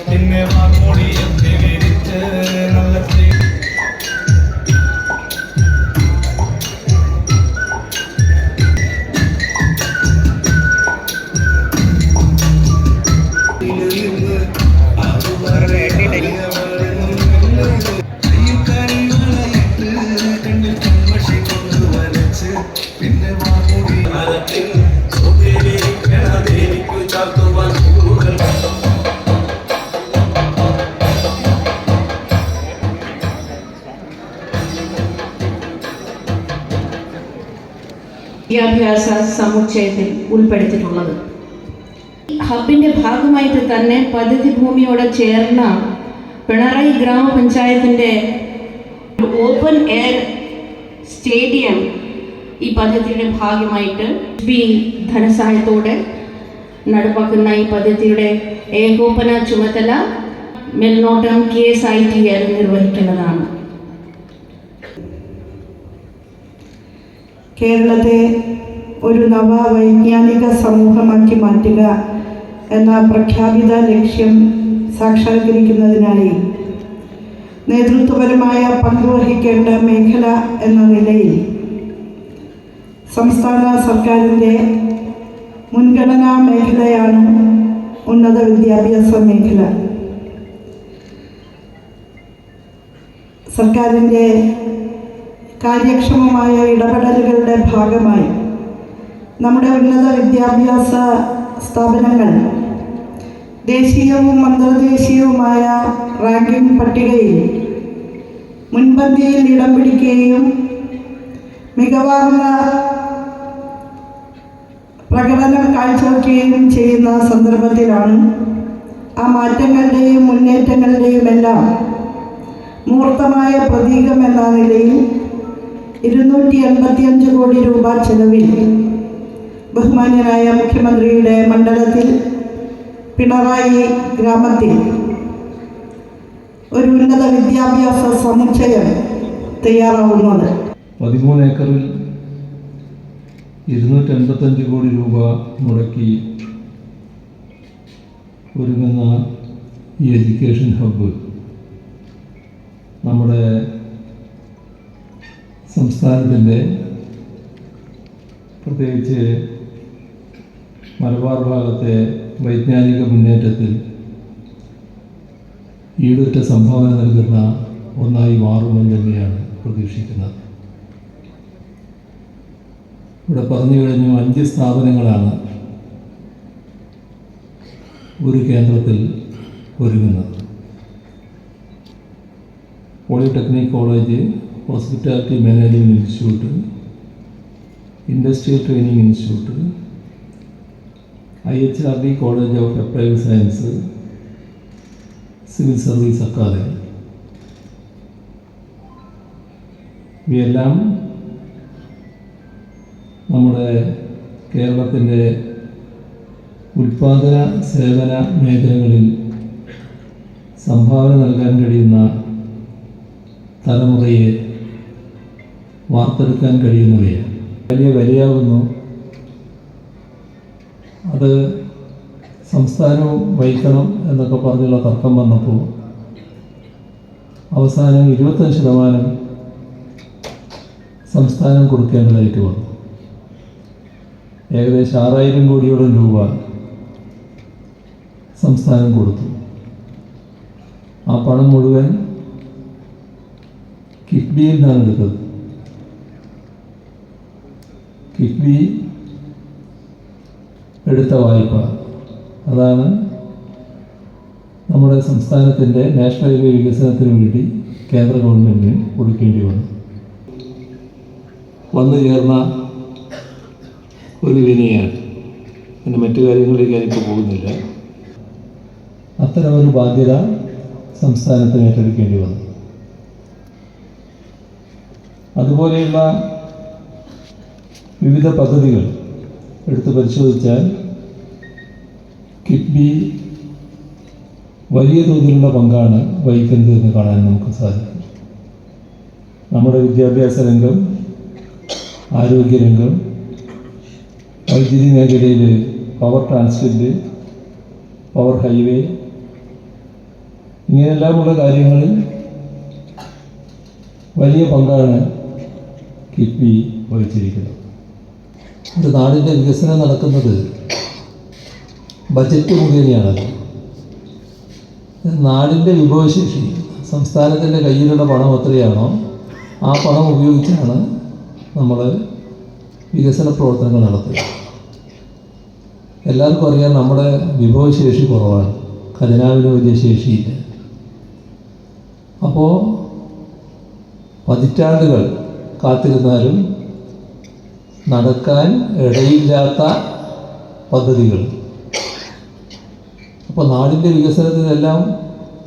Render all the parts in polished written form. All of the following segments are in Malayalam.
പിന്നെ വാമൊഴിയൊക്കെ വിരിച്ച് നല്ല വിദ്യാഭ്യാസ സമുച്ചയത്തിൽ ഉൾപ്പെടുത്തിയിട്ടുള്ളത്. ഹബിൻ്റെ ഭാഗമായിട്ട് തന്നെ പദ്ധതി ഭൂമിയോട് ചേർന്ന പിണറായി ഗ്രാമപഞ്ചായത്തിൻ്റെ ഓപ്പൺ എയർ സ്റ്റേഡിയം ഈ പദ്ധതിയുടെ ഭാഗമായിട്ട് ധനസഹായത്തോടെ നടപ്പാക്കുന്ന ഈ പദ്ധതിയുടെ ഏകോപന ചുമതല മേൽനോട്ടം KSITL നിർവഹിക്കുന്നതാണ്. കേരളത്തെ ഒരു നവ വൈജ്ഞാനിക സമൂഹമാക്കി മാറ്റുക എന്ന പ്രഖ്യാപിത ലക്ഷ്യം സാക്ഷാത്കരിക്കുന്നതിനായി നേതൃത്വപരമായ പങ്കുവഹിക്കേണ്ട മേഖല എന്ന നിലയിൽ സംസ്ഥാന സർക്കാരിൻ്റെ മുൻഗണനാ മേഖലയാണ് ഉന്നത വിദ്യാഭ്യാസ മേഖല. സർക്കാരിൻ്റെ കാര്യക്ഷമമായ ഇടപെടലുകളുടെ ഭാഗമായി നമ്മുടെ ഉന്നത വിദ്യാഭ്യാസ സ്ഥാപനങ്ങൾ ദേശീയവും അന്തർദേശീയവുമായ റാങ്കിംഗ് പട്ടികയിൽ മുൻപന്തിയിൽ ഇടം പിടിക്കുകയും മികവാർന്ന പ്രകടനം കാഴ്ചവെക്കുകയും ചെയ്യുന്ന സന്ദർഭത്തിലാണ് ആ മാറ്റങ്ങളുടെയും മുന്നേറ്റങ്ങളുടെയും എല്ലാം മൂർത്തമായ പ്രതീകം എന്ന നിലയിൽ 285 കോടി രൂപ ചെലവിൽ ബഹുമാന്യനായ മുഖ്യമന്ത്രിയുടെ മണ്ഡലത്തിൽ പിണറായി ഗ്രാമത്തിൽ ഒരു ഉന്നത വിദ്യാഭ്യാസ സമുച്ചയം തയ്യാറാവുന്നത്. 13 ഏക്കറിൽ 285 കോടി രൂപ മുടക്കി ഒരുങ്ങുന്ന ഈ എഡ്യൂക്കേഷൻ ഹബ്ബ് നമ്മുടെ സംസ്ഥാനത്തിൻ്റെ പ്രത്യേകിച്ച് മലബാർ ഭാഗത്തെ വൈജ്ഞാനിക മുന്നേറ്റത്തിൽ ഈടുറ്റ സംഭാവന നൽകുന്ന ഒന്നായി മാറുമെന്ന് തന്നെയാണ് പ്രതീക്ഷിക്കുന്നത്. ഇവിടെ പറഞ്ഞു കഴിഞ്ഞു 5 സ്ഥാപനങ്ങളാണ് ഒരു കേന്ദ്രത്തിൽ ഒരുങ്ങുന്നത്. Polytechnic college, hospitality management institute, industrial training institute, IHRD college of applied science, civil service academy. ഇവയെല്ലാം നമ്മുടെ കേരളത്തിൻ്റെ ഉൽപാദന സേവന മേഖലകളിൽ സംഭാവന നൽകാൻ കഴിയുന്ന തലമുറയെ വാർത്തെടുക്കാൻ കഴിയുന്നവയാണ്. വലിയ വിലയാകുന്നു. അത് സംസ്ഥാനവും വഹിക്കണം എന്നൊക്കെ പറഞ്ഞുള്ള തർക്കം വന്നപ്പോൾ അവസാനം 25% സംസ്ഥാനം കൊടുക്കേണ്ടതായിട്ട് വന്നു. ഏകദേശം 6000 കോടിയോളം രൂപ സംസ്ഥാനം കൊടുത്തു. ആ പണം മുഴുവൻ കിഫ്ബിയിൽ നിന്നാണ് എടുത്തത്. കിഫ്ബി എടുത്ത വായ്പ അതാണ് നമ്മുടെ സംസ്ഥാനത്തിൻ്റെ നാഷണൽ ഹൈവേ വികസനത്തിന് വേണ്ടി കേന്ദ്ര ഗവൺമെൻറ്റിന് കൊടുക്കേണ്ടി വന്നു ചേർന്ന ഒരു വിനയാണ്. പിന്നെ മറ്റു കാര്യങ്ങളിലേക്ക് ഞാനിപ്പോൾ പോകുന്നില്ല. അത്തരമൊരു ബാധ്യത സംസ്ഥാനത്തിന് ഏറ്റെടുക്കേണ്ടി വന്നു. അതുപോലെയുള്ള വിവിധ പദ്ധതികൾ എടുത്ത് പരിശോധിച്ചാൽ കിഫ്ബി വലിയ തോതിലുള്ള പങ്കാണ് വഹിക്കുന്നത് എന്ന് കാണാൻ നമുക്ക് സാധിക്കും. നമ്മുടെ വിദ്യാഭ്യാസ രംഗം, ആരോഗ്യരംഗം, വൈദ്യുതി മേഖലയിൽ പവർ ട്രാൻസ്മിറ്റ്, പവർ ഹൈവേ, ഇങ്ങനെയെല്ലാമുള്ള കാര്യങ്ങളിൽ വലിയ പങ്കാണ് കിഫ്ബി വഹിച്ചിരിക്കുന്നത്. ഒരു നാടിൻ്റെ വികസനം നടക്കുന്നത് ബജറ്റ് മുഖേനയാണല്ലോ. നാടിൻ്റെ വിഭവശേഷി, സംസ്ഥാനത്തിൻ്റെ കയ്യിലുള്ള പണം എത്രയാണോ ആ പണം ഉപയോഗിച്ചാണ് നമ്മൾ വികസന പ്രവർത്തനങ്ങൾ നടത്തുക. എല്ലാവർക്കും അറിയാം നമ്മുടെ വിഭവശേഷി കുറവാണ്, ഖജനാവിന് വലിയ ശേഷിയില്ല. അപ്പോൾ പതിറ്റാണ്ടുകൾ കാത്തിരുന്നാലും നടക്കാൻ ഇടയില്ലാത്ത പദ്ധതികൾ. അപ്പോൾ നാടിൻ്റെ വികസനത്തിനെല്ലാം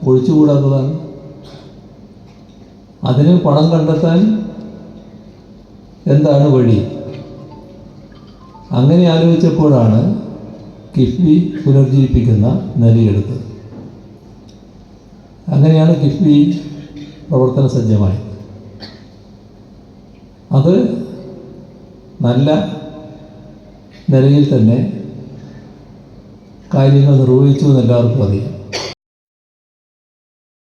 ഒഴിച്ചുകൂടാത്തതാണ്. അതിന് പണം കണ്ടെത്താൻ എന്താണ് വഴി? അങ്ങനെ ആലോചിച്ചപ്പോഴാണ് കിഫ്ബി പുനർജീവിപ്പിക്കുന്ന നിലയെടുത്തത്. അങ്ങനെയാണ് കിഫ്ബി പ്രവർത്തന സജ്ജമായത്. അത് നല്ല നിലയിൽ തന്നെ കാര്യങ്ങൾ നിർവഹിച്ചു എന്ന് എല്ലാവർക്കും അറിയാം.